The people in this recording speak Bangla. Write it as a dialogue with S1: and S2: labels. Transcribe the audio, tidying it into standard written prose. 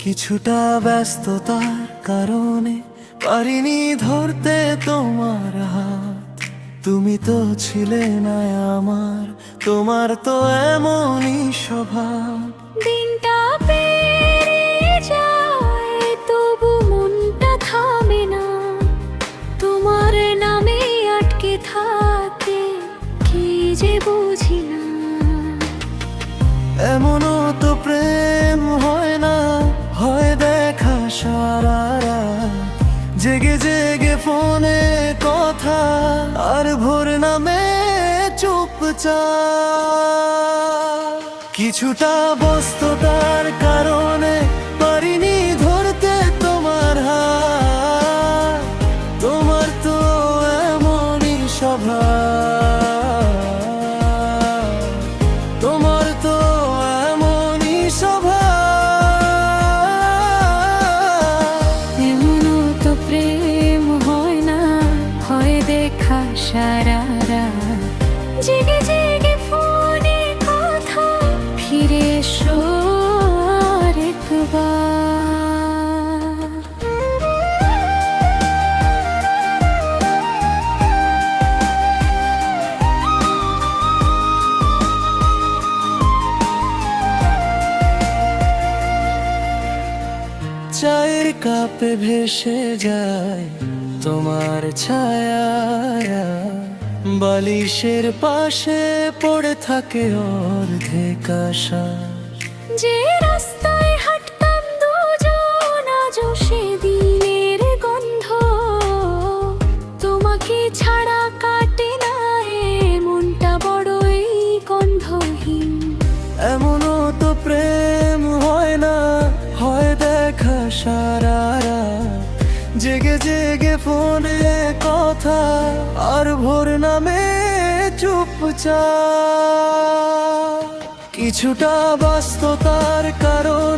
S1: কিছুটা ব্যস্ততার কারণে পারিনি ধরতে তোমার হাত। তুমি তো ছিলে না আমার, তোমার তো এমনই স্বভাব।
S2: দিনটা পেরিয়ে যায় তবু মনটা থামে না, তোমার নামে আটকে থাকে কি যে বুঝি না।
S1: এমনও তো প্রেম হয় না, হয় দেখা সারা রাত, জেগে জেগে ফোনে কথা আর ভোর নামে চুপচাপ। কিছুটা ব্যস্ততার কারণে পারিনি ধরতে তোমার হাত, তোমার তো এমনই স্বভাব, তোমার তো এমনই স্বভাব।
S2: এমনও তো প্রেম হয় না, হয় দেখা সারা রাত, জেগে জেগে ফোনে কথা ফিরে এসো আরেকবার।
S1: চায়ের কাপে ভেসে যায় তোমার ছায়া, বালিশের পাশে পড়ে থাকে অর্ধেক আশা।
S2: যে রাস্তায় হাঁটতাম দুজন, আজও সেদিনের গন্ধ, তোমাকে ছাড়া কাটে না এ মনটা বড়ই গন্ধহীন।
S1: এমনও তো প্রেম হয় না, হয় দেখা সারা রাত, জেগে জেগে ফোনে কথা আর ভোর নামে চুপচাপ। কিছুটা ব্যস্ততার কারণে